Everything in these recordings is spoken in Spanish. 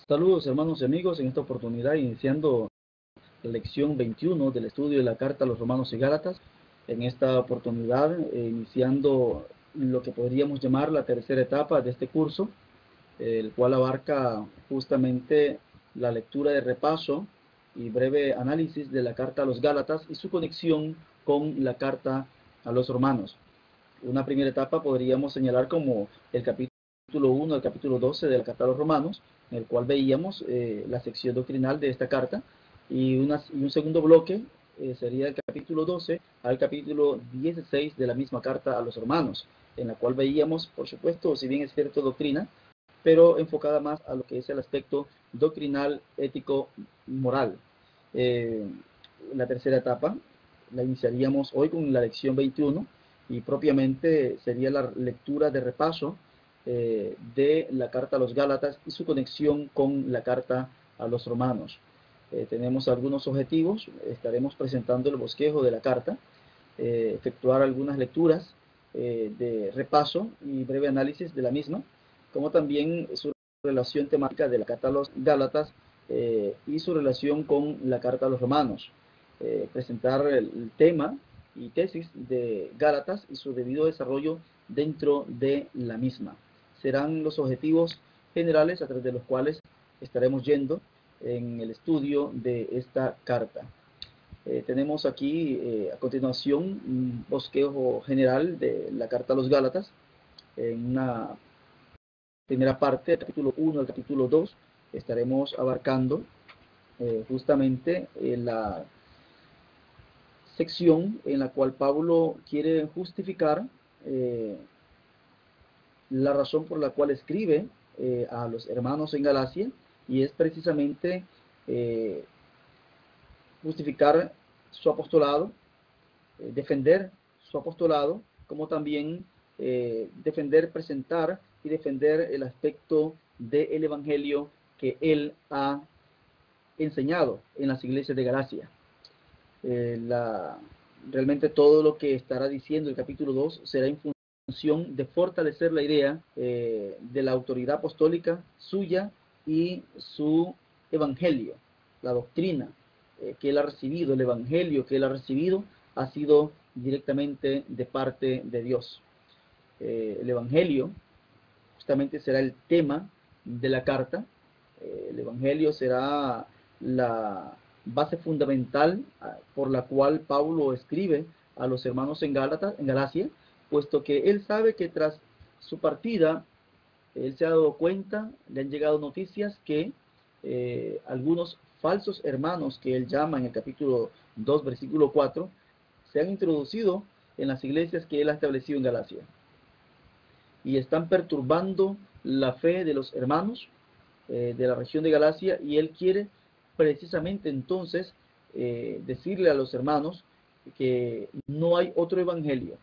Saludos hermanos y amigos, en esta oportunidad iniciando la lección 21 del estudio de la carta a los Romanos y Gálatas. En esta oportunidad iniciando lo que podríamos llamar la tercera etapa de este curso, el cual abarca justamente la lectura de repaso y breve análisis de la carta a los Gálatas y su conexión con la carta a los Romanos. Una primera etapa podríamos señalar como el capítulo 1 al capítulo 12 de la carta a los Romanos, en el cual veíamos la sección doctrinal de esta carta, y un segundo bloque sería el capítulo 12 al capítulo 16 de la misma carta a los Romanos, en la cual veíamos, por supuesto, si bien es cierto, doctrina, pero enfocada más a lo que es el aspecto doctrinal, ético, moral. La tercera etapa la iniciaríamos hoy con la lección 21 y propiamente sería la lectura de repaso de la carta a los Gálatas y su conexión con la carta a los Romanos. Tenemos algunos objetivos, estaremos presentando el bosquejo de la carta, efectuar algunas lecturas de repaso y breve análisis de la misma, como también su relación temática de la carta a los Gálatas y su relación con la carta a los Romanos. Presentar el tema y tesis de Gálatas y su debido desarrollo dentro de la misma. Serán los objetivos generales a través de los cuales estaremos yendo en el estudio de esta carta. Tenemos aquí a continuación un bosquejo general de la carta a los Gálatas. En una primera parte, del capítulo 1 al capítulo 2, estaremos abarcando justamente la sección en la cual Pablo quiere justificar la razón por la cual escribe a los hermanos en Galacia, y es precisamente justificar su apostolado, defender su apostolado, como también defender, presentar y defender el aspecto del evangelio que él ha enseñado en las iglesias de Galacia. Realmente todo lo que estará diciendo el capítulo 2 será en función de fortalecer la idea de la autoridad apostólica suya y su evangelio, la doctrina que él ha recibido, el evangelio que él ha recibido ha sido directamente de parte de Dios. El evangelio justamente será el tema de la carta. El evangelio será la base fundamental por la cual Pablo escribe a los hermanos en Galacia, puesto que él sabe que tras su partida, él se ha dado cuenta, le han llegado noticias que algunos falsos hermanos que él llama en el capítulo 2, versículo 4, se han introducido en las iglesias que él ha establecido en Galacia y están perturbando la fe de los hermanos de la región de Galacia, y él quiere precisamente entonces decirle a los hermanos que no hay otro evangelio,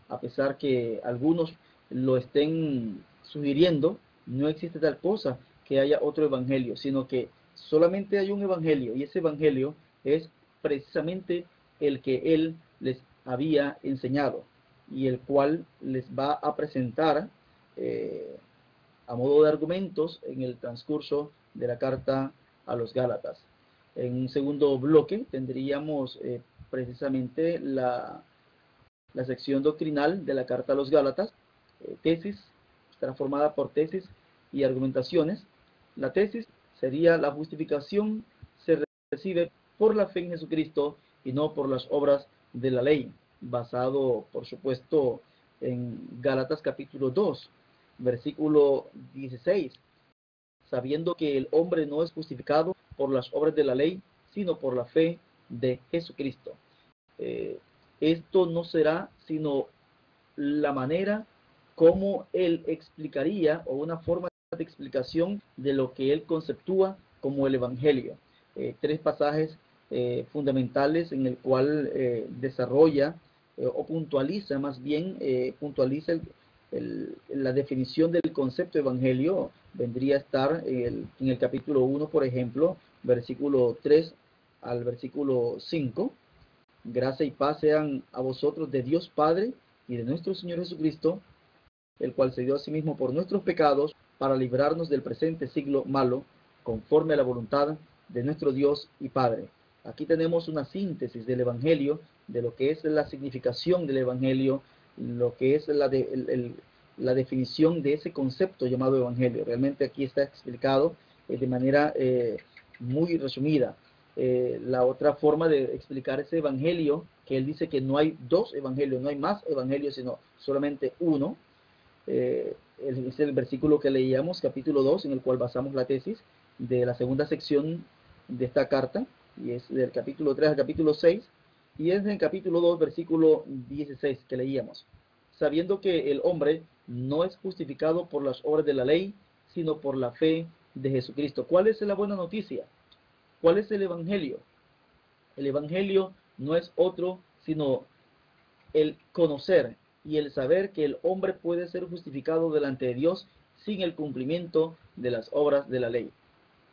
a pesar que algunos lo estén sugiriendo. No existe tal cosa que haya otro evangelio, sino que solamente hay un evangelio, y ese evangelio es precisamente el que él les había enseñado y el cual les va a presentar a modo de argumentos en el transcurso de la carta a los Gálatas. En un segundo bloque tendríamos precisamente la sección doctrinal de la carta a los Gálatas. Tesis estará formada por tesis y argumentaciones. La tesis sería: la justificación se recibe por la fe en Jesucristo y no por las obras de la ley, basado por supuesto en Gálatas capítulo 2, versículo 16, sabiendo que el hombre no es justificado por las obras de la ley, sino por la fe de Jesucristo. Esto no será sino la manera como él explicaría, o una forma de explicación de lo que él conceptúa como el evangelio. Tres pasajes fundamentales en el cual desarrolla o puntualiza, más bien puntualiza la definición del concepto evangelio. Vendría a estar en el capítulo 1, por ejemplo, versículo 3 al versículo 5. Gracia y paz sean a vosotros de Dios Padre y de nuestro Señor Jesucristo, el cual se dio a sí mismo por nuestros pecados para librarnos del presente siglo malo, conforme a la voluntad de nuestro Dios y Padre. Aquí tenemos una síntesis del Evangelio, de lo que es la significación del Evangelio, lo que es la definición de ese concepto llamado Evangelio. Realmente aquí está explicado de manera muy resumida. La otra forma de explicar ese Evangelio, que él dice que no hay dos Evangelios, no hay más Evangelios, sino solamente uno. Es el versículo que leíamos, capítulo 2, en el cual basamos la tesis de la segunda sección de esta carta, y es del capítulo 3 al capítulo 6, y es en el capítulo 2, versículo 16 que leíamos. Sabiendo que el hombre no es justificado por las obras de la ley, sino por la fe de Jesucristo. ¿Cuál es la buena noticia? ¿Cuál es el Evangelio? El Evangelio no es otro sino el conocer y el saber que el hombre puede ser justificado delante de Dios sin el cumplimiento de las obras de la ley,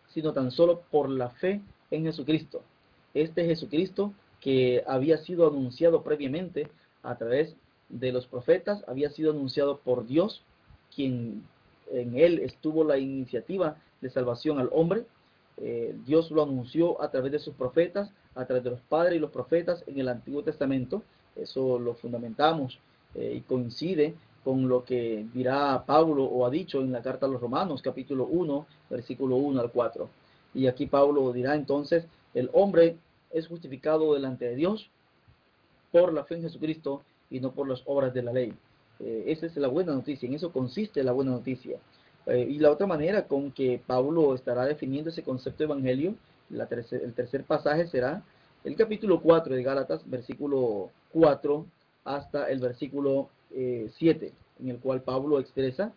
sino tan solo por la fe en Jesucristo. Este Jesucristo que había sido anunciado previamente a través de los profetas, había sido anunciado por Dios, quien en él estuvo la iniciativa de salvación al hombre. Dios lo anunció a través de sus profetas, a través de los padres y los profetas en el Antiguo Testamento. Eso lo fundamentamos y coincide con lo que dirá Pablo o ha dicho en la carta a los Romanos, capítulo 1, versículo 1 al 4. Y aquí Pablo dirá entonces, el hombre es justificado delante de Dios por la fe en Jesucristo y no por las obras de la ley. Esa es la buena noticia, en eso consiste la buena noticia. Y la otra manera con que Pablo estará definiendo ese concepto de evangelio, el tercer pasaje será el capítulo 4 de Gálatas, versículo 4 hasta el versículo 7, en el cual Pablo expresa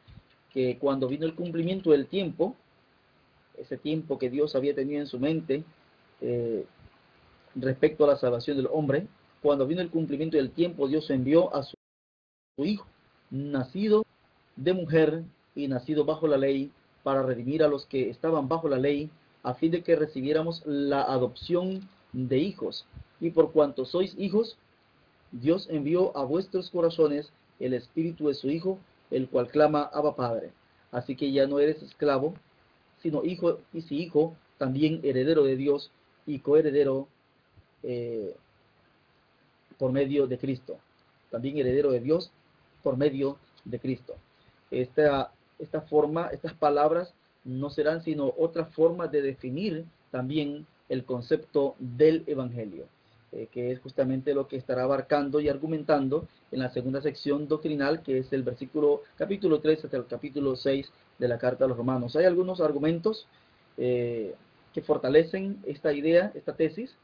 que cuando vino el cumplimiento del tiempo, ese tiempo que Dios había tenido en su mente respecto a la salvación del hombre, cuando vino el cumplimiento del tiempo, Dios envió a su Hijo, nacido de mujer y nacido bajo la ley, para redimir a los que estaban bajo la ley, a fin de que recibiéramos la adopción de hijos. Y por cuanto sois hijos, Dios envió a vuestros corazones el espíritu de su Hijo, el cual clama, Abba Padre. Así que ya no eres esclavo, sino hijo, y si hijo, también heredero de Dios y coheredero por medio de Cristo. También heredero de Dios por medio de Cristo. Esta forma, estas palabras no serán sino otra forma de definir también el concepto del Evangelio, que es justamente lo que estará abarcando y argumentando en la segunda sección doctrinal, que es el capítulo 3 hasta el capítulo 6 de la carta a los Romanos. Hay algunos argumentos que fortalecen esta idea, esta tesis,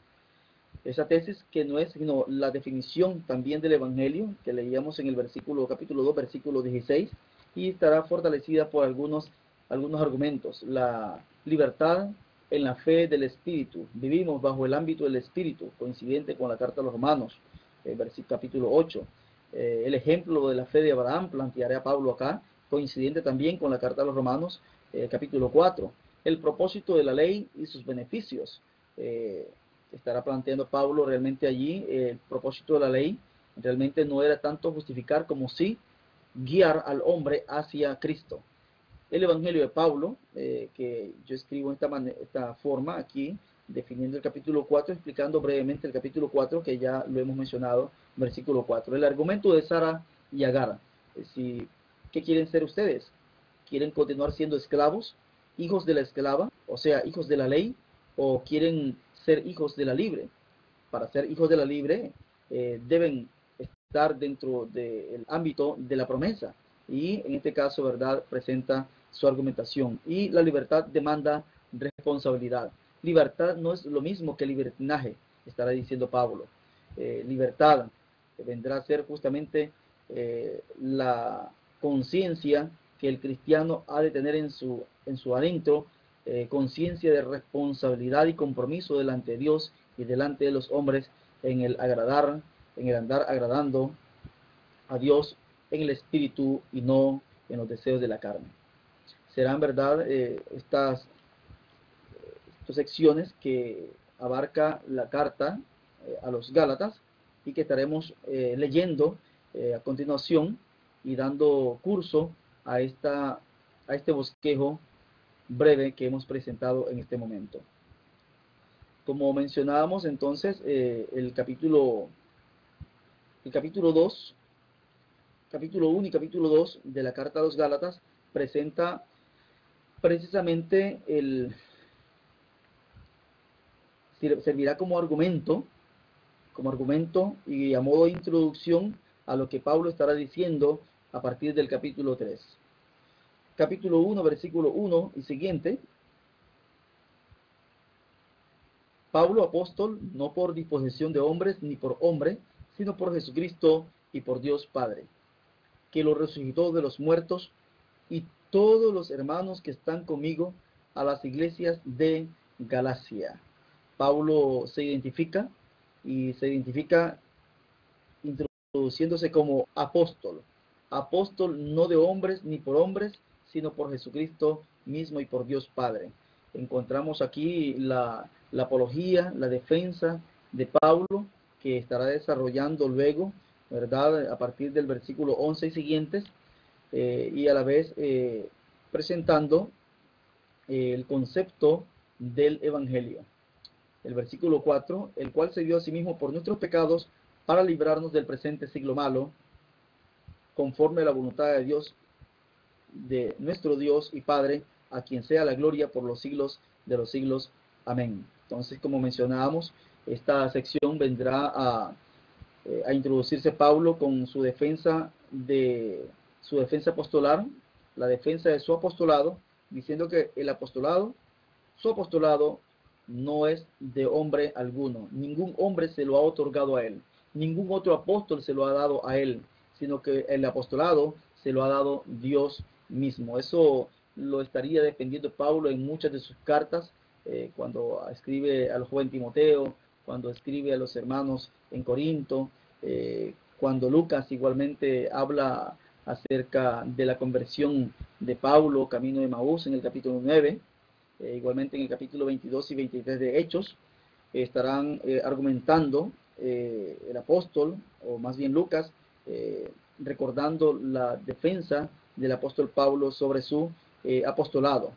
esa tesis que no es sino la definición también del Evangelio, que leíamos en el capítulo 2, versículo 16, y estará fortalecida por algunos argumentos. La libertad en la fe del Espíritu. Vivimos bajo el ámbito del Espíritu, coincidente con la carta a los Romanos, capítulo 8. El ejemplo de la fe de Abraham plantearé a Pablo acá, coincidente también con la carta a los Romanos, capítulo 4. El propósito de la ley y sus beneficios. Estará planteando Pablo realmente allí. El propósito de la ley realmente no era tanto justificar como sí guiar al hombre hacia Cristo. El Evangelio de Pablo, que yo escribo en esta forma aquí, definiendo el capítulo 4, explicando brevemente el capítulo 4, que ya lo hemos mencionado, versículo 4. El argumento de Sara y Agar. ¿Qué quieren ser ustedes? ¿Quieren continuar siendo esclavos, hijos de la esclava, o sea, hijos de la ley, o quieren ser hijos de la libre? Para ser hijos de la libre deben estar dentro del ámbito de la promesa, y en este caso, ¿verdad?, presenta su argumentación. Y la libertad demanda responsabilidad. Libertad no es lo mismo que libertinaje, estará diciendo Pablo. Libertad vendrá a ser justamente la conciencia que el cristiano ha de tener en su adentro, conciencia de responsabilidad y compromiso delante de Dios y delante de los hombres, en el andar agradando a Dios en el espíritu y no en los deseos de la carne. Serán, ¿verdad?, estas secciones que abarca la carta a los Gálatas, y que estaremos leyendo a continuación y dando curso a este bosquejo breve que hemos presentado en este momento. Como mencionábamos entonces, el capítulo 2, capítulo 1 y capítulo 2 de la carta a los Gálatas presenta precisamente servirá como argumento y a modo de introducción a lo que Pablo estará diciendo a partir del capítulo 3. Capítulo 1, versículo 1 y siguiente. Pablo, apóstol, no por disposición de hombres ni por hombre, sino por Jesucristo y por Dios Padre, que lo resucitó de los muertos, y todos los hermanos que están conmigo a las iglesias de Galacia. Pablo se identifica introduciéndose como apóstol no de hombres ni por hombres, sino por Jesucristo mismo y por Dios Padre. Encontramos aquí la apología, la defensa de Pablo, que estará desarrollando luego, ¿verdad?, a partir del versículo 11 y siguientes, y a la vez presentando el concepto del Evangelio. El versículo 4, el cual se dio a sí mismo por nuestros pecados para librarnos del presente siglo malo, conforme a la voluntad de Dios, de nuestro Dios y Padre, a quien sea la gloria por los siglos de los siglos. Amén. Entonces, como mencionábamos, esta sección vendrá a introducirse Pablo con su defensa apostolar, la defensa de su apostolado, diciendo que su apostolado no es de hombre alguno. Ningún hombre se lo ha otorgado a él. Ningún otro apóstol se lo ha dado a él, sino que el apostolado se lo ha dado Dios mismo. Eso lo estaría defendiendo Pablo en muchas de sus cartas, cuando escribe al joven Timoteo, cuando escribe a los hermanos en Corinto, cuando Lucas igualmente habla acerca de la conversión de Pablo, camino de Emaús, en el capítulo 9, igualmente en el capítulo 22 y 23 de Hechos, estarán argumentando el apóstol, o más bien Lucas, recordando la defensa del apóstol Pablo sobre su apostolado,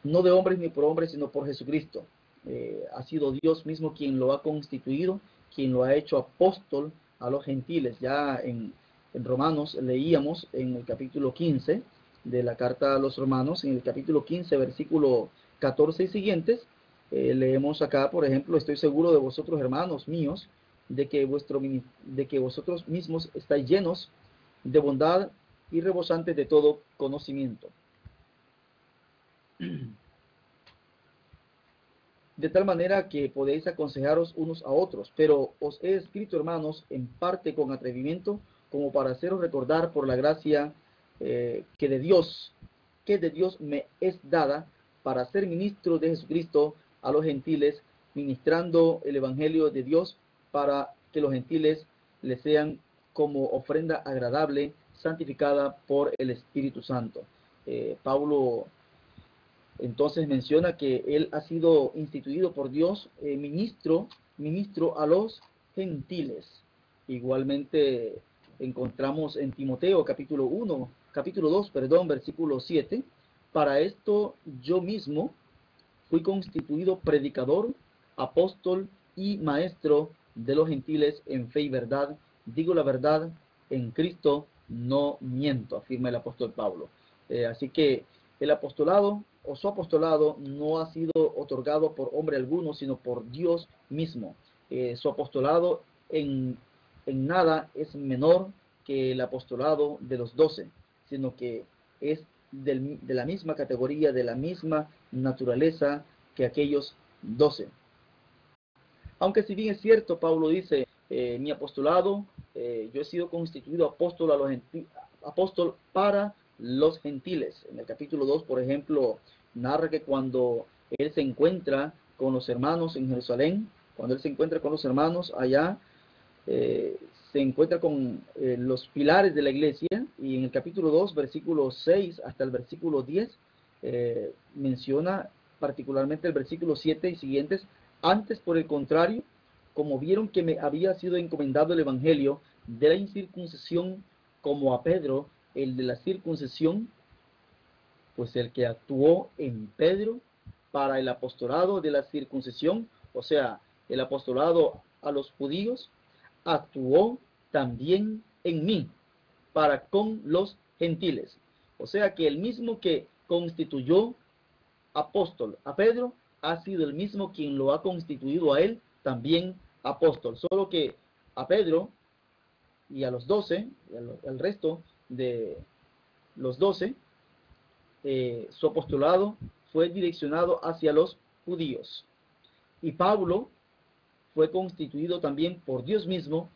no de hombres ni por hombres, sino por Jesucristo. Ha sido Dios mismo quien lo ha constituido, quien lo ha hecho apóstol a los gentiles. Ya en Romanos leíamos en el capítulo 15 de la carta a los Romanos, en el capítulo 15, versículo 14 y siguientes, leemos acá, por ejemplo: estoy seguro de vosotros, hermanos míos, de que vosotros mismos estáis llenos de bondad y rebosantes de todo conocimiento, de tal manera que podéis aconsejaros unos a otros. Pero os he escrito, hermanos, en parte con atrevimiento, como para haceros recordar por la gracia que de Dios me es dada, para ser ministro de Jesucristo a los gentiles, ministrando el Evangelio de Dios, para que los gentiles le sean como ofrenda agradable, santificada por el Espíritu Santo. Pablo entonces menciona que él ha sido instituido por Dios ministro a los gentiles. Igualmente encontramos en Timoteo capítulo 2, versículo 7: para esto yo mismo fui constituido predicador, apóstol y maestro de los gentiles en fe y verdad. Digo la verdad, en Cristo no miento, afirma el apóstol Pablo. Así que el apostolado, o su apostolado, no ha sido otorgado por hombre alguno, sino por Dios mismo. Su apostolado en nada es menor que el apostolado de los 12, sino que es de la misma categoría, de la misma naturaleza que aquellos 12. Aunque si bien es cierto, Pablo dice, mi apostolado, yo he sido constituido apóstol para los gentiles. En el capítulo 2, por ejemplo, narra que cuando él se encuentra con los hermanos en Jerusalén, cuando él se encuentra con los hermanos allá, se encuentra con los pilares de la iglesia, y en el capítulo 2, versículo 6 hasta el versículo 10, menciona particularmente el versículo 7 y siguientes: antes, por el contrario, como vieron que me había sido encomendado el evangelio de la incircuncisión, como a Pedro el de la circuncisión, Pues el que actuó en Pedro para el apostolado de la circuncisión, o sea, el apostolado a los judíos, actuó también en mí para con los gentiles. O sea que el mismo que constituyó apóstol a Pedro ha sido el mismo quien lo ha constituido a él también apóstol. Solo que a Pedro y a los 12, al resto de los 12, su apostolado fue direccionado hacia los judíos. Y Pablo fue constituido también por Dios mismo,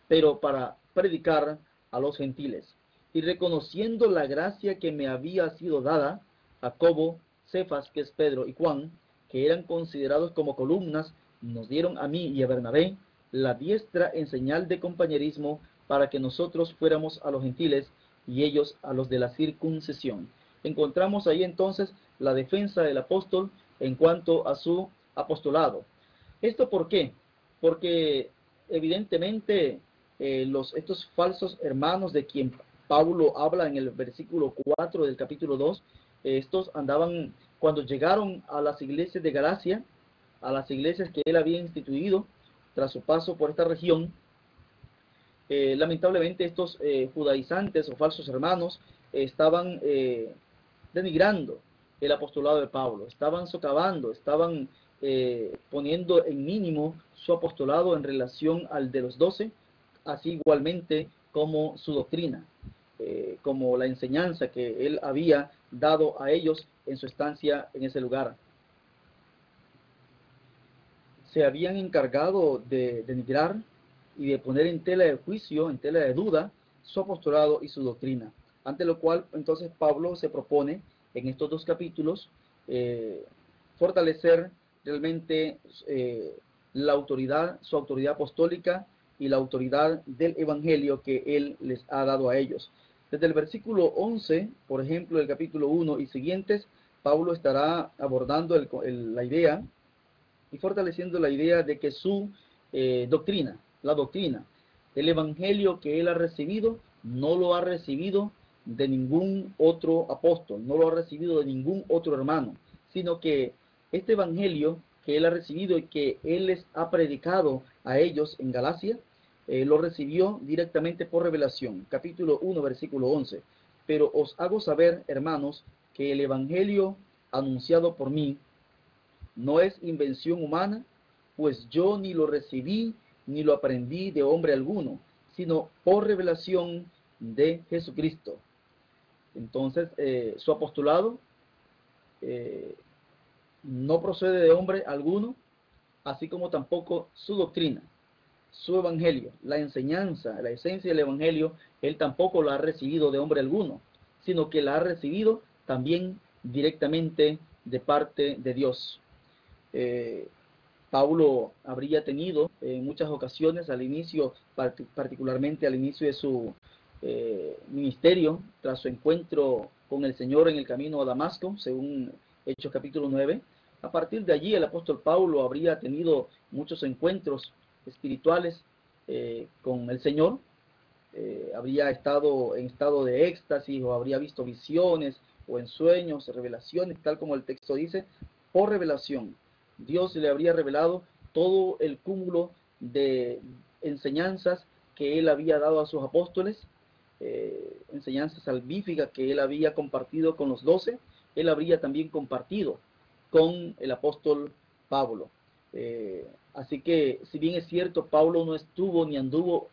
pero para predicar a los gentiles. Y reconociendo la gracia que me había sido dada, Jacobo, Cefas, que es Pedro, y Juan, que eran considerados como columnas, nos dieron a mí y a Bernabé la diestra en señal de compañerismo para que nosotros fuéramos a los gentiles y ellos a los de la circuncisión. Encontramos ahí entonces la defensa del apóstol en cuanto a su apostolado. ¿Esto por qué? Porque evidentemente estos falsos hermanos de quien Pablo habla en el versículo 4 del capítulo 2, estos andaban, cuando llegaron a las iglesias de Galacia, a las iglesias que él había instituido tras su paso por esta región, lamentablemente estos judaizantes o falsos hermanos estaban denigrando el apostolado de Pablo, estaban socavando, estaban poniendo en mínimo su apostolado en relación al de los 12, así igualmente como su doctrina, como la enseñanza que él había dado a ellos en su estancia en ese lugar. Se habían encargado de denigrar y de poner en tela de juicio, en tela de duda, su apostolado y su doctrina. Ante lo cual, entonces, Pablo se propone en estos dos capítulos fortalecer realmente la autoridad, su autoridad apostólica y la autoridad del evangelio que él les ha dado a ellos. Desde el versículo 11, por ejemplo, del capítulo 1 y siguientes, Pablo estará abordando la idea y fortaleciendo la idea de que su doctrina, la doctrina, el evangelio que él ha recibido, no lo ha recibido de ningún otro apóstol, no lo ha recibido de ningún otro hermano, sino que este evangelio que él ha recibido y que él les ha predicado a ellos en Galacia, lo recibió directamente por revelación. Capítulo 1, versículo 11. Pero os hago saber, hermanos, que el evangelio anunciado por mí no es invención humana, pues yo ni lo recibí ni lo aprendí de hombre alguno, sino por revelación de Jesucristo. Entonces, su apostolado no procede de hombre alguno, así como tampoco su doctrina, su evangelio, la enseñanza, la esencia del evangelio, él tampoco la ha recibido de hombre alguno, sino que la ha recibido también directamente de parte de Dios. Pablo habría tenido en muchas ocasiones al inicio, particularmente al inicio de su ministerio, tras su encuentro con el Señor en el camino a Damasco, según Hechos capítulo 9. A partir de allí el apóstol Pablo habría tenido muchos encuentros espirituales con el Señor, habría estado en estado de éxtasis o habría visto visiones o en sueños, revelaciones, tal como el texto dice, por revelación. Dios le habría revelado todo el cúmulo de enseñanzas que él había dado a sus apóstoles, enseñanzas salvíficas que él había compartido con los 12, él habría también compartido con el apóstol Pablo. Así que, si bien es cierto, Pablo no estuvo ni anduvo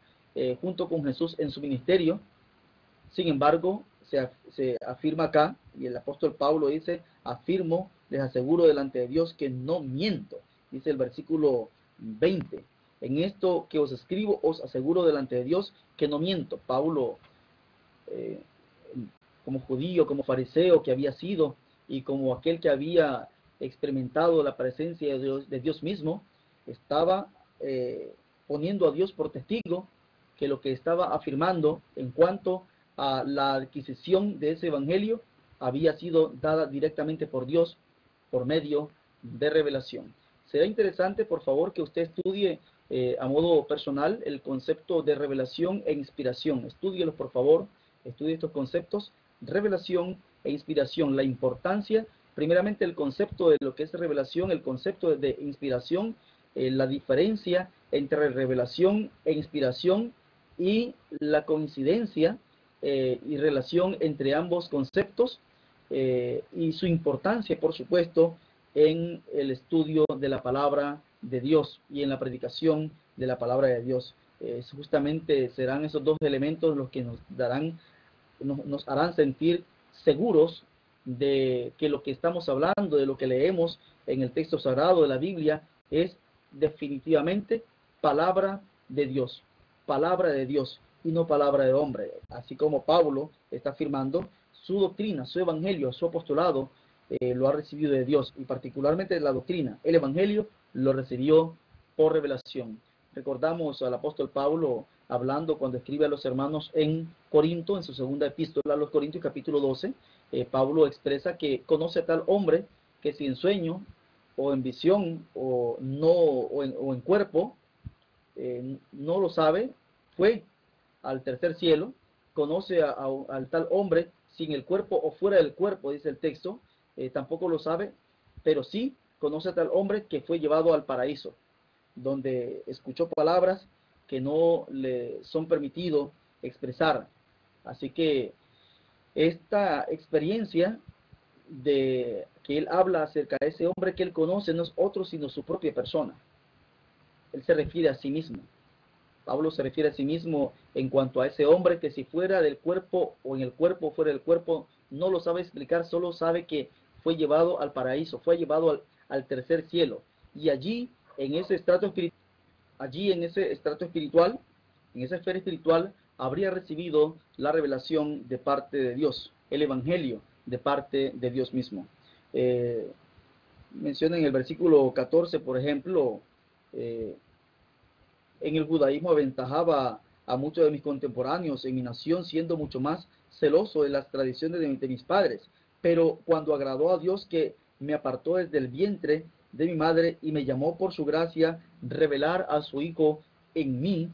junto con Jesús en su ministerio, sin embargo, se afirma acá, y el apóstol Pablo dice, afirmo, les aseguro delante de Dios que no miento, dice el versículo 20. En esto que os escribo, os aseguro delante de Dios que no miento. Pablo, como judío, como fariseo que había sido, y como aquel que había experimentado la presencia de Dios mismo, estaba poniendo a Dios por testigo que lo que estaba afirmando en cuanto a la adquisición de ese evangelio había sido dada directamente por Dios por medio de revelación. Será interesante, por favor, que usted estudie a modo personal el concepto de revelación e inspiración. Estúdielos, por favor, estudie estos conceptos, revelación e inspiración, la importancia, primeramente el concepto de lo que es revelación, el concepto de inspiración, la diferencia entre revelación e inspiración y la coincidencia y relación entre ambos conceptos y su importancia, por supuesto, en el estudio de la palabra de Dios y en la predicación de la palabra de Dios. Justamente serán esos dos elementos los que nos harán sentir seguros de que lo que estamos hablando, de lo que leemos en el texto sagrado de la Biblia, es definitivamente palabra de Dios y no palabra de hombre. Así como Pablo está afirmando, su doctrina, su evangelio, su apostolado lo ha recibido de Dios, y particularmente la doctrina, el evangelio, lo recibió por revelación. Recordamos al apóstol Pablo hablando cuando escribe a los hermanos en Corinto, en su segunda epístola a los Corintios, capítulo 12, Pablo expresa que conoce a tal hombre que si en sueño o en visión o en cuerpo, no lo sabe, fue al tercer cielo, conoce al tal hombre sin el cuerpo o fuera del cuerpo, dice el texto, tampoco lo sabe, pero sí conoce a tal hombre que fue llevado al paraíso, donde escuchó palabras que no le son permitido expresar. Así que esta experiencia de que él habla acerca de ese hombre que él conoce no es otro sino su propia persona. Él se refiere a sí mismo. Pablo se refiere a sí mismo en cuanto a ese hombre que si fuera del cuerpo o en el cuerpo o fuera del cuerpo, no lo sabe explicar, solo sabe que fue llevado al paraíso, fue llevado al tercer cielo. Y allí, en ese estrato espiritual, en esa esfera espiritual, habría recibido la revelación de parte de Dios, el evangelio de parte de Dios mismo. Menciona en el versículo 14, por ejemplo, en el judaísmo aventajaba a muchos de mis contemporáneos en mi nación, siendo mucho más celoso de las tradiciones de mis padres. Pero cuando agradó a Dios, que me apartó desde el vientre de mi madre y me llamó por su gracia, revelar a su Hijo en mí,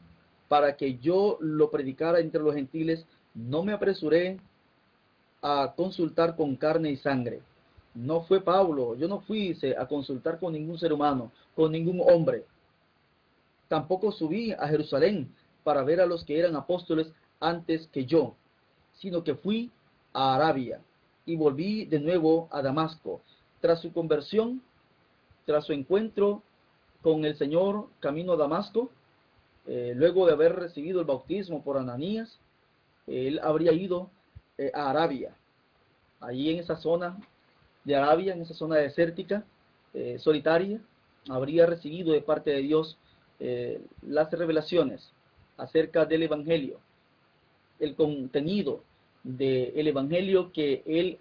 para que yo lo predicara entre los gentiles, no me apresuré a consultar con carne y sangre. No fue Pablo, yo no fui a consultar con ningún ser humano, con ningún hombre. Tampoco subí a Jerusalén para ver a los que eran apóstoles antes que yo, sino que fui a Arabia y volví de nuevo a Damasco. Tras su conversión, tras su encuentro con el Señor camino a Damasco, luego de haber recibido el bautismo por Ananías, él habría ido a Arabia. Allí en esa zona de Arabia, en esa zona desértica, solitaria, habría recibido de parte de Dios las revelaciones acerca del evangelio, el contenido del evangelio que él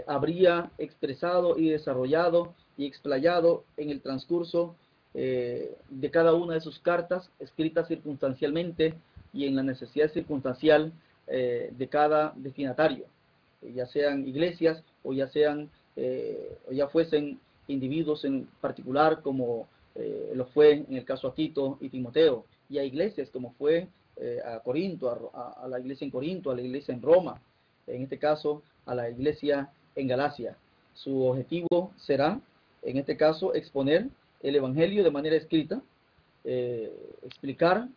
habría expresado y desarrollado y explayado en el transcurso de cada una de sus cartas, escritas circunstancialmente y en la necesidad circunstancial de cada destinatario, ya sean iglesias o ya fuesen individuos en particular, como lo fue en el caso a Tito y Timoteo, y a iglesias como fue a Corinto, a la iglesia en Corinto, a la iglesia en Roma, en este caso a la iglesia en Galacia. Su objetivo será, en este caso, exponer el evangelio de manera escrita, explicar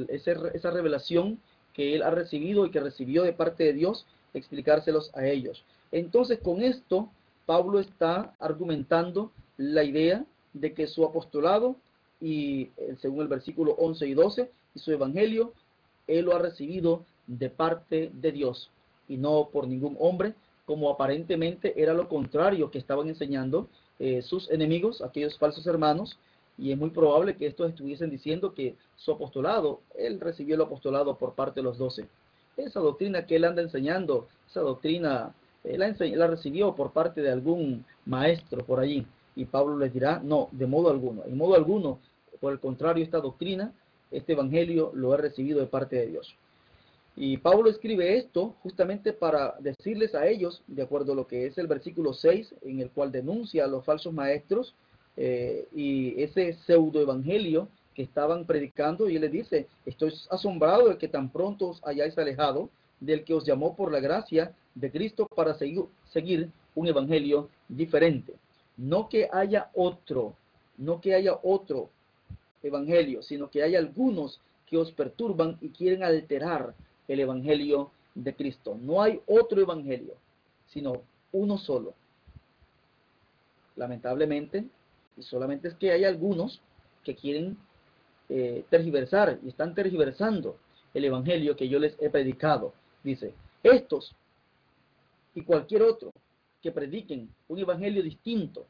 esa revelación que él ha recibido y que recibió de parte de Dios, explicárselos a ellos. Entonces, con esto, Pablo está argumentando la idea de que su apostolado, y según el versículo 11 y 12, y su evangelio, él lo ha recibido de parte de Dios y no por ningún hombre, como aparentemente era lo contrario que estaban enseñando sus enemigos, aquellos falsos hermanos, y es muy probable que estos estuviesen diciendo que su apostolado, él recibió el apostolado por parte de los 12. Esa doctrina que él anda enseñando, esa doctrina la recibió por parte de algún maestro por allí. Y Pablo les dirá, no, de modo alguno. En modo alguno, por el contrario, esta doctrina, este evangelio, lo he recibido de parte de Dios. Y Pablo escribe esto justamente para decirles a ellos, de acuerdo a lo que es el versículo 6, en el cual denuncia a los falsos maestros y ese pseudo evangelio que estaban predicando, y él les dice, estoy asombrado de que tan pronto os hayáis alejado del que os llamó por la gracia de Cristo para seguir un evangelio diferente. No que haya otro evangelio, sino que hay algunos que os perturban y quieren alterar el evangelio de Cristo. No hay otro evangelio, sino uno solo. Lamentablemente, y solamente es que hay algunos que quieren tergiversar y están tergiversando el evangelio que yo les he predicado. Dice, estos y cualquier otro que prediquen un evangelio distinto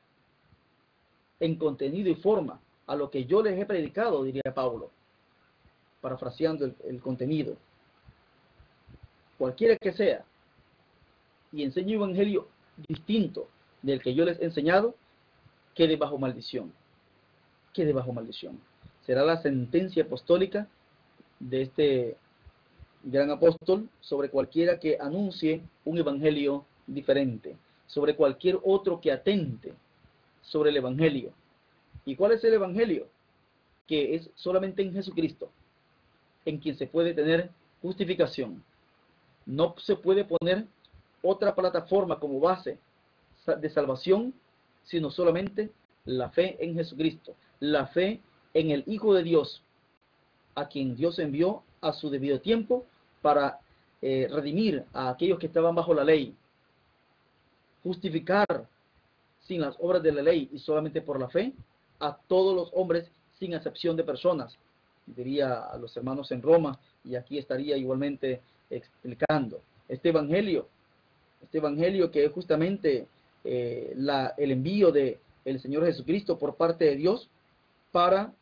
en contenido y forma a lo que yo les he predicado, diría Pablo, parafraseando el contenido, cualquiera que sea, y enseñe un evangelio distinto del que yo les he enseñado, quede bajo maldición. Quede bajo maldición. Será la sentencia apostólica de este gran apóstol sobre cualquiera que anuncie un evangelio diferente, sobre cualquier otro que atente sobre el evangelio. ¿Y cuál es el evangelio? Que es solamente en Jesucristo, en quien se puede tener justificación. No se puede poner otra plataforma como base de salvación, sino solamente la fe en Jesucristo, la fe en el Hijo de Dios, a quien Dios envió a su debido tiempo para redimir a aquellos que estaban bajo la ley, justificar sin las obras de la ley y solamente por la fe a todos los hombres sin excepción de personas, diría a los hermanos en Roma, y aquí estaría igualmente explicando este evangelio que es justamente el envío de el Señor Jesucristo por parte de Dios para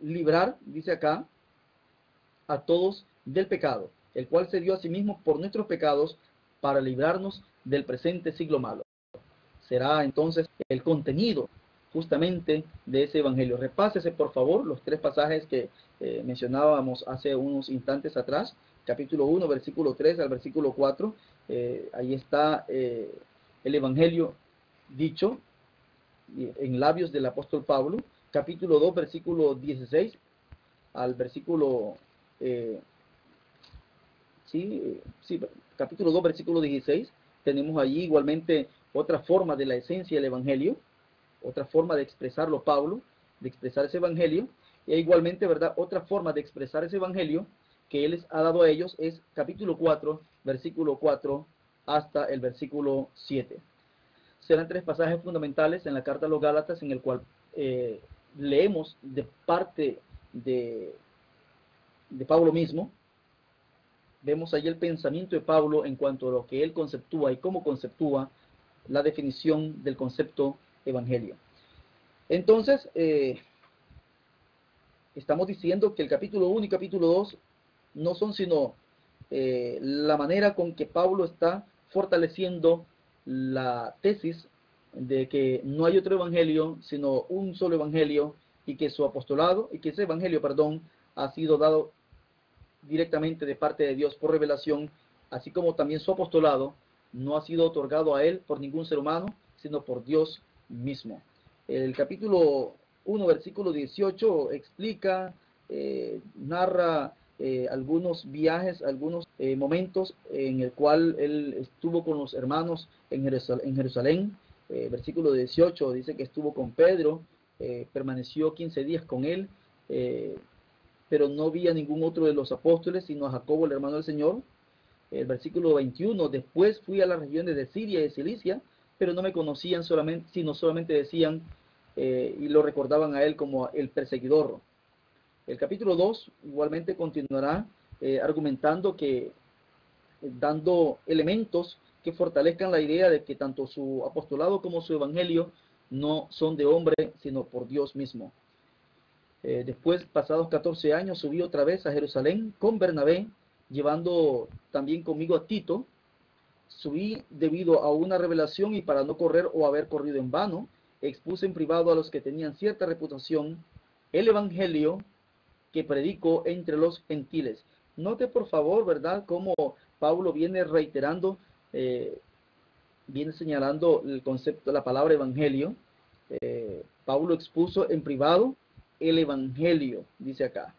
librar, dice acá, a todos del pecado, el cual se dio a sí mismo por nuestros pecados para librarnos del presente siglo malo. Será entonces el contenido justamente de ese evangelio. Repásese por favor los tres pasajes que mencionábamos hace unos instantes atrás, capítulo 1, versículo 3 al versículo 4. Ahí está el evangelio dicho en labios del apóstol Pablo. Capítulo 2, versículo 16 al versículo capítulo 2, versículo 16, tenemos allí igualmente otra forma de la esencia del evangelio, otra forma de expresarlo Pablo, de expresar ese evangelio, y igualmente, ¿verdad?, otra forma de expresar ese evangelio que él les ha dado a ellos es capítulo 4, versículo 4 hasta el versículo 7. Serán tres pasajes fundamentales en la carta a los Gálatas en el cual leemos de parte de Pablo mismo. Vemos ahí el pensamiento de Pablo en cuanto a lo que él conceptúa y cómo conceptúa la definición del concepto evangelio. Entonces, estamos diciendo que el capítulo 1 y capítulo 2 no son sino la manera con que Pablo está fortaleciendo la tesis de que no hay otro evangelio, sino un solo evangelio, y que su apostolado, y que ese evangelio, ha sido dado directamente de parte de Dios por revelación, así como también su apostolado no ha sido otorgado a él por ningún ser humano, sino por Dios mismo. El capítulo 1, versículo 18 explica, narra algunos viajes, algunos momentos en el cual él estuvo con los hermanos en Jerusalén. Versículo 18 dice que estuvo con Pedro, permaneció 15 días con él, pero no vi a ningún otro de los apóstoles, sino a Jacobo, el hermano del Señor. El versículo 21, después fui a las regiones de Siria y de Cilicia, pero no me conocían solamente, sino solamente decían y lo recordaban a él como el perseguidor. El capítulo 2 igualmente continuará argumentando que, dando elementos que fortalezcan la idea de que tanto su apostolado como su evangelio no son de hombre, sino por Dios mismo. Después, pasados 14 años, subí otra vez a Jerusalén con Bernabé, llevando también conmigo a Tito. Subí debido a una revelación y para no correr o haber corrido en vano, expuse en privado a los que tenían cierta reputación el evangelio que predico entre los gentiles. Note por favor, ¿verdad?, cómo Pablo viene reiterando, viene señalando el concepto, la palabra evangelio. Pablo expuso en privado el evangelio, dice acá,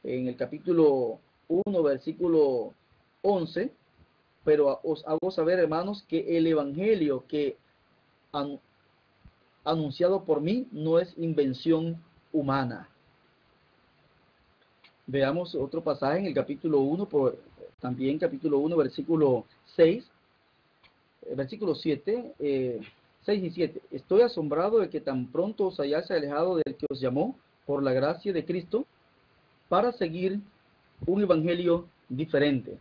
en el capítulo 1, versículo 11, pero os hago saber, hermanos, que el evangelio que han anunciado por mí no es invención humana. Veamos otro pasaje en el capítulo 1, también capítulo 1, versículo 6, versículo 7, 6 y 7. Estoy asombrado de que tan pronto os hayáis alejado del que os llamó por la gracia de Cristo para seguir un evangelio diferente.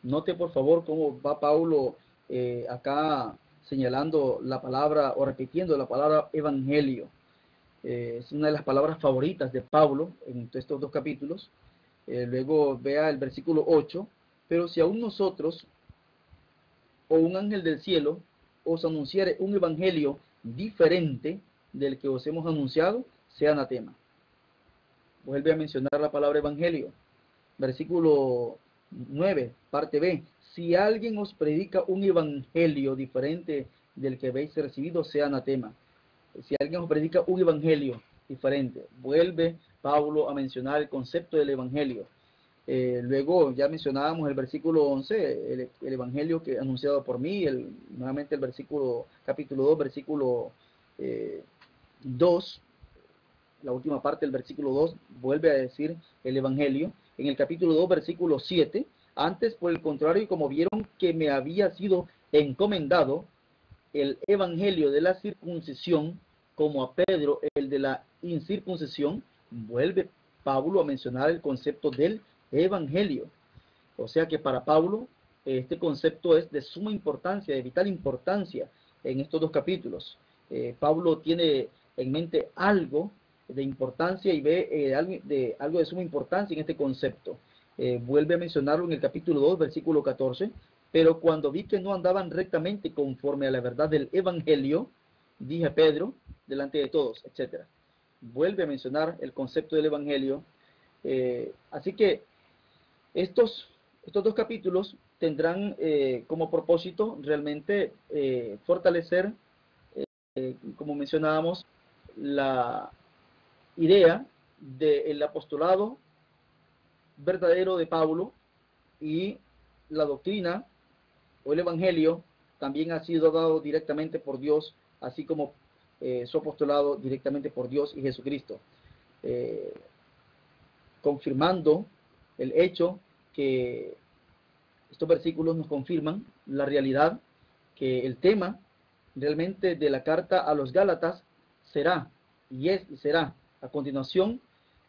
Note por favor cómo va Pablo acá señalando la palabra o repitiendo la palabra evangelio. Es una de las palabras favoritas de Pablo en estos dos capítulos. Luego vea el versículo 8. Pero si aún nosotros o un ángel del cielo os anunciare un evangelio diferente del que os hemos anunciado, sea anatema. Vuelve a mencionar la palabra evangelio. Versículo 9, parte B. Si alguien os predica un evangelio diferente del que habéis recibido, sea anatema. Si alguien os predica un evangelio diferente, vuelve Pablo a mencionar el concepto del evangelio. Luego ya mencionábamos el versículo 11, el evangelio que anunciado por mí, nuevamente el versículo, capítulo 2, versículo 2, la última parte del versículo 2, vuelve a decir el evangelio. En el capítulo 2, versículo 7, antes por el contrario, como vieron que me había sido encomendado el evangelio de la circuncisión, como a Pedro el de la incircuncisión, vuelve Pablo a mencionar el concepto del evangelio. O sea que para Pablo este concepto es de suma importancia, de vital importancia en estos dos capítulos. Pablo tiene en mente algo de importancia y ve algo de suma importancia en este concepto. Vuelve a mencionarlo en el capítulo 2, versículo 14. Pero cuando vi que no andaban rectamente conforme a la verdad del evangelio, dije a Pedro, delante de todos, etc. Vuelve a mencionar el concepto del evangelio. Así que estos dos capítulos tendrán como propósito realmente fortalecer, como mencionábamos, la idea del apostolado verdadero de Pablo, y la doctrina o el evangelio también ha sido dado directamente por Dios, así como su apostolado directamente por Dios y Jesucristo, confirmando el hecho que estos versículos nos confirman la realidad que el tema realmente de la carta a los Gálatas será, y será a continuación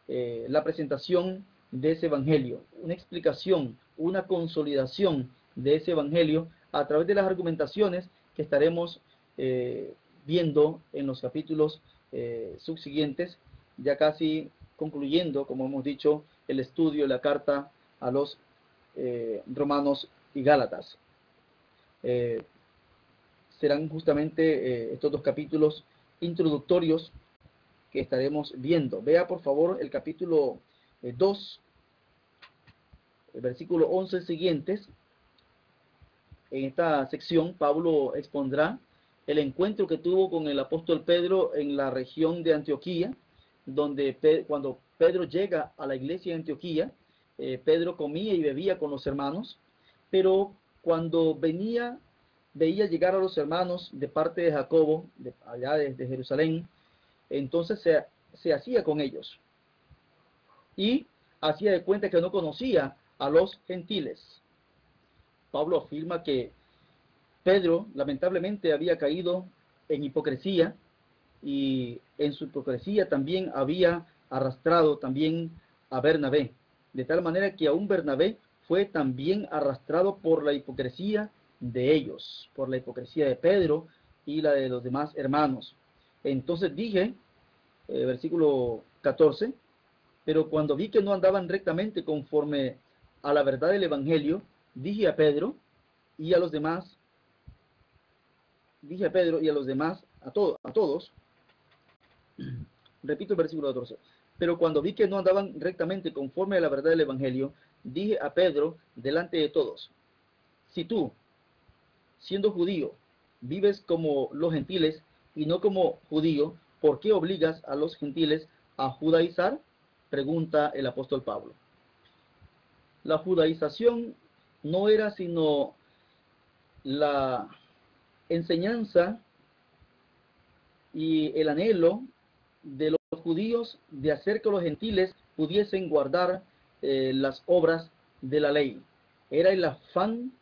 la presentación de ese evangelio, una explicación, una consolidación de ese evangelio a través de las argumentaciones que estaremos viendo en los capítulos subsiguientes, ya casi concluyendo, como hemos dicho, el estudio de la carta a los Romanos y Gálatas. Serán justamente estos dos capítulos introductorios que estaremos viendo. Vea por favor el capítulo 2, el versículo 11 siguientes. En esta sección Pablo expondrá el encuentro que tuvo con el apóstol Pedro en la región de Antioquía, donde cuando Pedro llega a la iglesia de Antioquía, Pedro comía y bebía con los hermanos, pero cuando veía llegar a los hermanos de parte de Jacobo, allá desde Jerusalén, entonces se hacía con ellos y hacía de cuenta que no conocía a los gentiles. Pablo afirma que Pedro lamentablemente había caído en hipocresía, y en su hipocresía también había arrastrado también a Bernabé, de tal manera que aún Bernabé fue también arrastrado por la hipocresía de ellos, por la hipocresía de Pedro y la de los demás hermanos. Entonces dije, versículo 14, pero cuando vi que no andaban rectamente conforme a la verdad del evangelio, dije a Pedro y a los demás, a todos, repito el versículo 14, pero cuando vi que no andaban rectamente conforme a la verdad del evangelio, dije a Pedro delante de todos, si tú, siendo judío, vives como los gentiles y no como judío, ¿por qué obligas a los gentiles a judaizar? Pregunta el apóstol Pablo. La judaización no era sino la enseñanza y el anhelo de los judíos de hacer que los gentiles pudiesen guardar las obras de la ley. Era el afán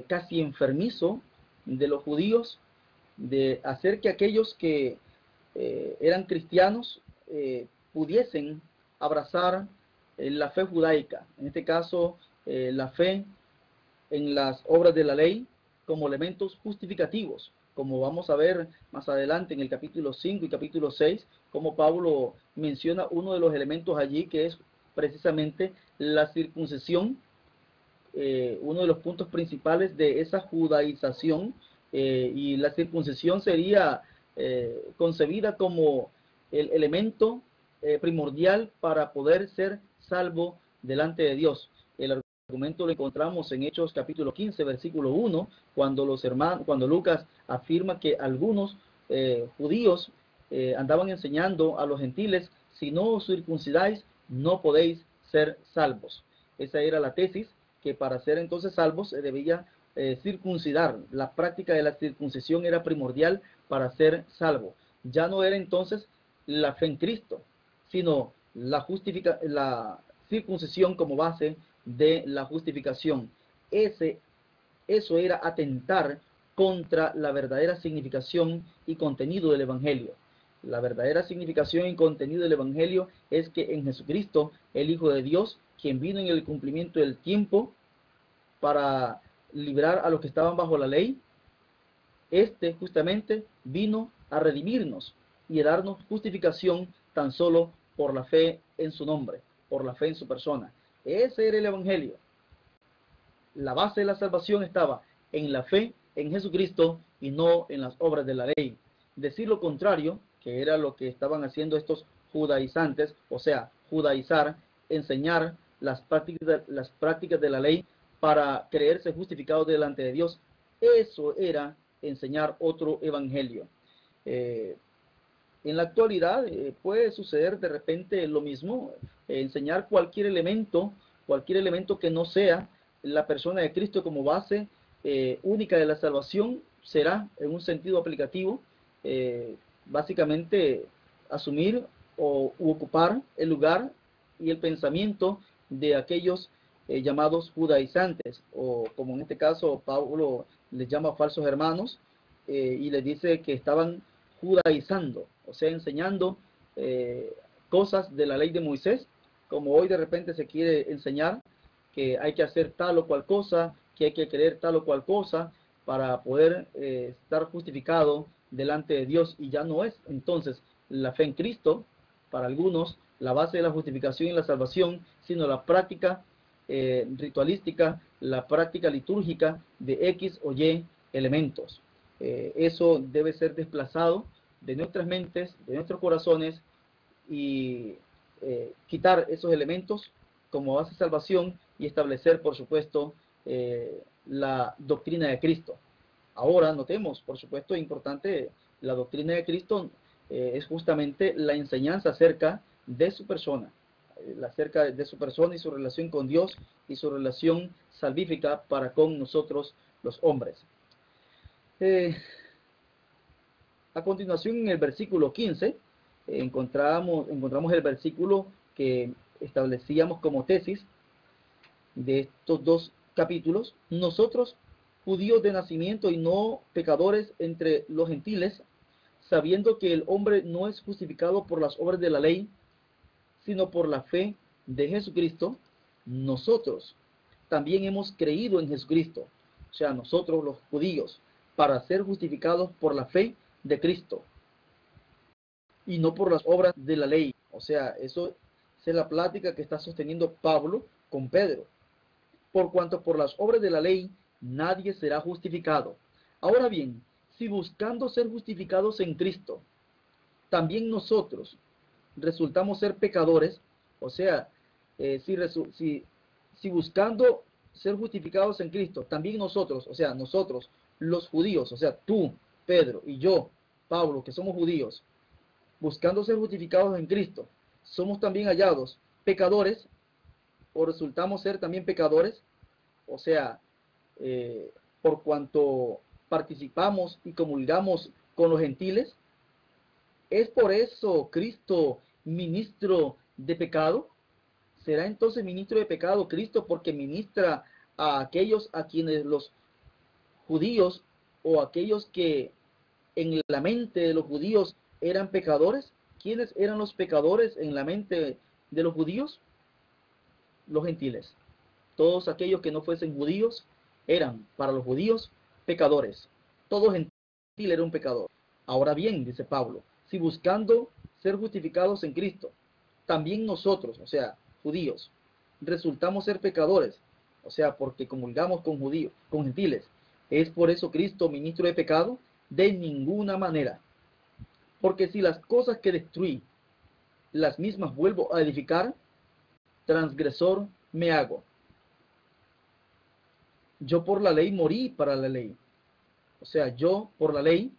casi enfermizo de los judíos de hacer que aquellos que eran cristianos pudiesen abrazar la fe judaica, en este caso la fe en las obras de la ley como elementos justificativos, como vamos a ver más adelante en el capítulo 5 y capítulo 6, como Pablo menciona uno de los elementos allí que es precisamente la circuncisión, uno de los puntos principales de esa judaización, y la circuncisión sería concebida como el elemento primordial para poder ser salvo delante de Dios. El argumento lo encontramos en Hechos capítulo 15, versículo 1, cuando Lucas afirma que algunos judíos andaban enseñando a los gentiles: si no os circuncidáis, no podéis ser salvos. Esa era la tesis, que para ser entonces salvos se debía circuncidar. La práctica de la circuncisión era primordial para ser salvo. Ya no era entonces la fe en Cristo, sino la circuncisión como base de la justificación. Eso era atentar contra la verdadera significación y contenido del Evangelio. La verdadera significación y contenido del Evangelio es que en Jesucristo, el Hijo de Dios, quien vino en el cumplimiento del tiempo para librar a los que estaban bajo la ley, justamente vino a redimirnos y a darnos justificación tan solo por la fe en su nombre, por la fe en su persona. Ese era el Evangelio. La base de la salvación estaba en la fe en Jesucristo y no en las obras de la ley. Decir lo contrario, que era lo que estaban haciendo estos judaizantes, o sea, judaizar, enseñar las prácticas de la ley para creerse justificados delante de Dios, eso era enseñar otro evangelio. En la actualidad puede suceder de repente lo mismo, enseñar cualquier elemento que no sea la persona de Cristo como base única de la salvación, será en un sentido aplicativo básicamente asumir u ocupar el lugar y el pensamiento de aquellos llamados judaizantes, o como en este caso Pablo les llama falsos hermanos, y les dice que estaban judaizando, o sea, enseñando cosas de la ley de Moisés, como hoy de repente se quiere enseñar que hay que hacer tal o cual cosa, que hay que creer tal o cual cosa para poder estar justificado delante de Dios, y ya no es entonces la fe en Cristo para algunos la base de la justificación y la salvación, sino la práctica ritualística, la práctica litúrgica de X o Y elementos. Eso debe ser desplazado de nuestras mentes, de nuestros corazones, y quitar esos elementos como base de salvación y establecer, por supuesto, la doctrina de Cristo. Ahora notemos, por supuesto, importante, la doctrina de Cristo es justamente la enseñanza acerca de su persona, acerca de su persona y su relación con Dios y su relación salvífica para con nosotros los hombres. A continuación, en el versículo 15, encontramos el versículo que establecíamos como tesis de estos dos capítulos: nosotros, judíos de nacimiento y no pecadores entre los gentiles, sabiendo que el hombre no es justificado por las obras de la ley, sino por la fe de Jesucristo, nosotros también hemos creído en Jesucristo, o sea, nosotros los judíos, para ser justificados por la fe de Cristo y no por las obras de la ley. O sea, eso es la plática que está sosteniendo Pablo con Pedro. Por cuanto por las obras de la ley nadie será justificado. Ahora bien, si buscando ser justificados en Cristo, también nosotros resultamos ser pecadores, o sea, si buscando ser justificados en Cristo, también nosotros, o sea, nosotros, los judíos, o sea, tú, Pedro, y yo, Pablo, que somos judíos, buscando ser justificados en Cristo, somos también hallados pecadores, o resultamos ser también pecadores, o sea, por cuanto participamos y comulgamos con los gentiles. ¿Es por eso Cristo ministro de pecado? ¿Será entonces ministro de pecado Cristo porque ministra a aquellos a quienes los judíos o aquellos que en la mente de los judíos eran pecadores? ¿Quiénes eran los pecadores en la mente de los judíos? Los gentiles. Todos aquellos que no fuesen judíos eran para los judíos pecadores. Todo gentil era un pecador. Ahora bien, dice Pablo, si buscando ser justificados en Cristo, también nosotros, o sea, judíos, resultamos ser pecadores, o sea, porque comulgamos con judíos, con gentiles, ¿es por eso Cristo ministro de pecado? De ninguna manera. Porque si las cosas que destruí, las mismas vuelvo a edificar, transgresor me hago. Yo por la ley morí para la ley. O sea, yo por la ley,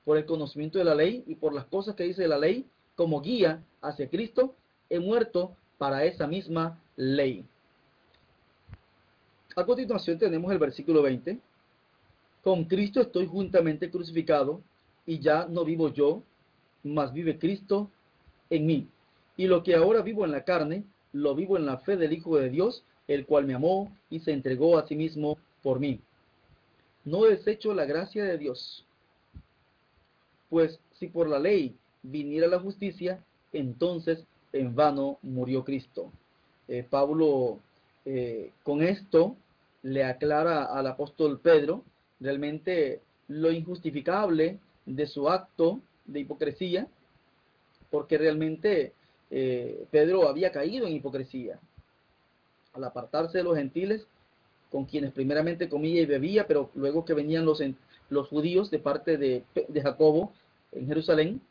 por el conocimiento de la ley y por las cosas que dice la ley, como guía hacia Cristo, he muerto para esa misma ley. A continuación tenemos el versículo 20. Con Cristo estoy juntamente crucificado, y ya no vivo yo, mas vive Cristo en mí. Y lo que ahora vivo en la carne, lo vivo en la fe del Hijo de Dios, el cual me amó y se entregó a sí mismo por mí. No desecho la gracia de Dios, pues si por la ley viniera la justicia, entonces en vano murió Cristo. Pablo con esto le aclara al apóstol Pedro realmente lo injustificable de su acto de hipocresía, porque realmente Pedro había caído en hipocresía al apartarse de los gentiles, con quienes primeramente comía y bebía, pero luego que venían los judíos de parte de Jacobo en Jerusalén,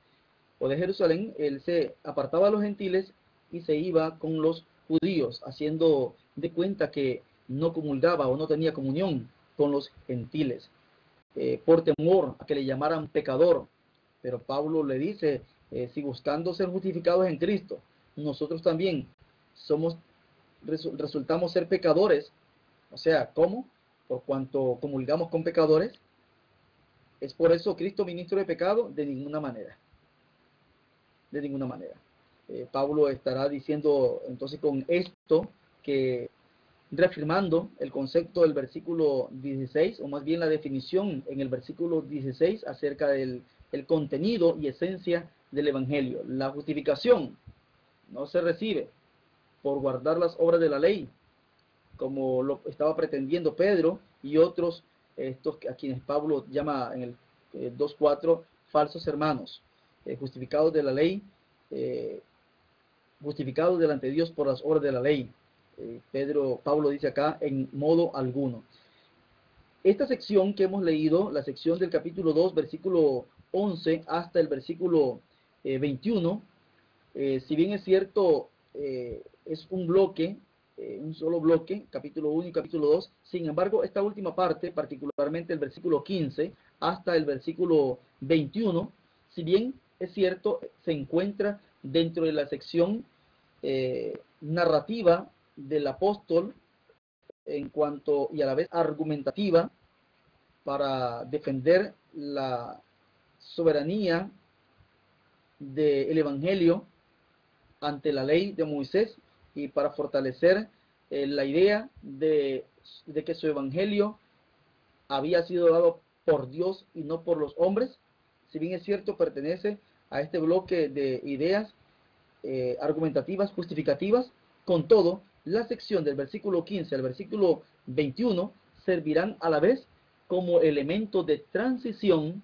o de Jerusalén, él se apartaba de los gentiles y se iba con los judíos, haciendo de cuenta que no comulgaba o no tenía comunión con los gentiles, por temor a que le llamaran pecador. Pero Pablo le dice, si buscando ser justificados en Cristo, nosotros también resultamos ser pecadores. O sea, ¿cómo? Por cuanto comulgamos con pecadores. ¿Es por eso Cristo ministro de pecado? De ninguna manera. De ninguna manera. Pablo estará diciendo entonces con esto que reafirmando el concepto del versículo 16, o más bien la definición en el versículo 16 acerca del contenido y esencia del Evangelio. La justificación no se recibe por guardar las obras de la ley, como lo estaba pretendiendo Pedro y otros, estos a quienes Pablo llama en el 2:4 falsos hermanos, justificados de la ley, justificados delante de Dios por las obras de la ley. Pablo dice acá, en modo alguno. Esta sección que hemos leído, la sección del capítulo 2, versículo 11 hasta el versículo 21, si bien es cierto, es un bloque, un solo bloque, capítulo 1 y capítulo 2, sin embargo, esta última parte, particularmente el versículo 15 hasta el versículo 21, si bien es cierto, se encuentra dentro de la sección narrativa del apóstol en cuanto y a la vez argumentativa para defender la soberanía del Evangelio ante la ley de Moisés y para fortalecer la idea de que su Evangelio había sido dado por Dios y no por los hombres. Si bien es cierto, pertenece a este bloque de ideas argumentativas, justificativas. Con todo, la sección del versículo 15 al versículo 21 servirán a la vez como elemento de transición,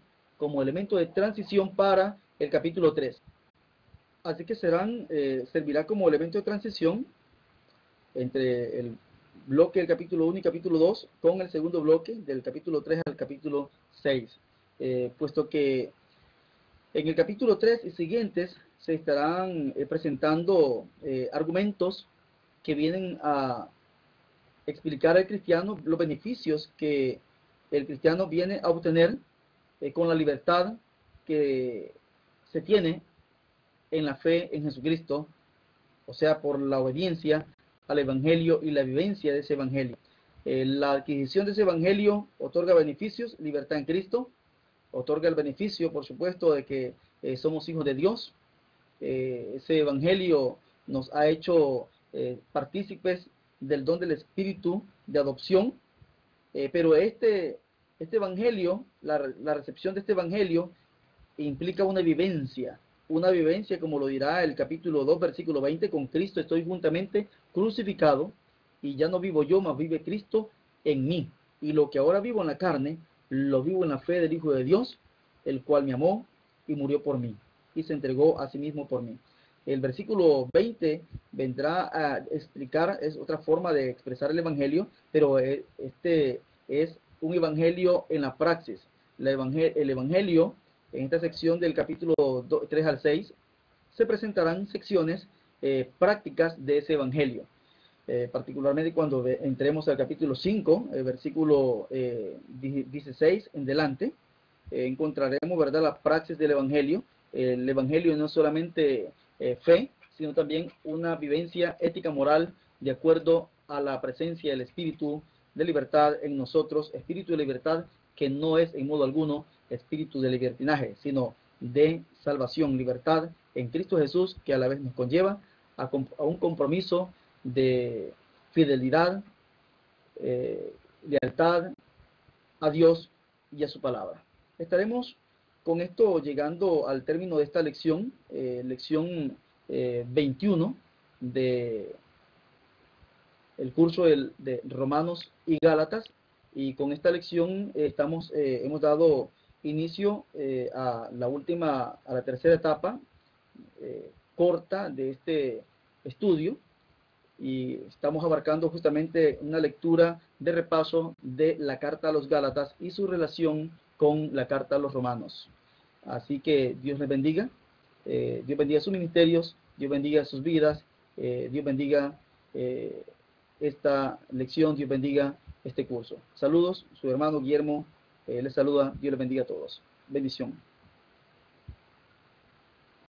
para el capítulo 3. Así que servirá como elemento de transición entre el bloque del capítulo 1 y capítulo 2 con el segundo bloque del capítulo 3 al capítulo 6, puesto que en el capítulo 3 y siguientes se estarán presentando argumentos que vienen a explicar al cristiano los beneficios que el cristiano viene a obtener con la libertad que se tiene en la fe en Jesucristo, o sea, por la obediencia al Evangelio y la vivencia de ese Evangelio. La adquisición de ese Evangelio otorga beneficios, libertad en Cristo, otorga el beneficio, por supuesto, de que somos hijos de Dios. Ese Evangelio nos ha hecho partícipes del don del Espíritu de adopción, pero este Evangelio, la recepción de este Evangelio, implica una vivencia como lo dirá el capítulo 2, versículo 20, con Cristo estoy juntamente crucificado, y ya no vivo yo, mas vive Cristo en mí. Y lo que ahora vivo en la carne, lo vivo en la fe del Hijo de Dios, el cual me amó y murió por mí, y se entregó a sí mismo por mí. El versículo 20 vendrá a explicar, es otra forma de expresar el Evangelio, pero este es un Evangelio en la praxis. El Evangelio, en esta sección del capítulo 3 al 6, se presentarán secciones prácticas de ese Evangelio. Particularmente cuando entremos al capítulo 5, versículo 16 en delante, encontraremos, ¿verdad?, la praxis del Evangelio. El Evangelio no es solamente fe, sino también una vivencia ética moral de acuerdo a la presencia del Espíritu de libertad en nosotros, espíritu de libertad que no es en modo alguno espíritu de libertinaje, sino de salvación, libertad en Cristo Jesús, que a la vez nos conlleva a un compromiso de fidelidad, lealtad a Dios y a su palabra. Estaremos con esto llegando al término de esta lección, lección 21 de el curso de Romanos y Gálatas, y con esta lección hemos dado inicio a la tercera etapa corta de este estudio, y estamos abarcando justamente una lectura de repaso de la carta a los Gálatas y su relación con la carta a los Romanos. Así que Dios les bendiga, Dios bendiga sus ministerios, Dios bendiga sus vidas, Dios bendiga esta lección, Dios bendiga este curso. Saludos, su hermano Guillermo les saluda, Dios les bendiga a todos. Bendición.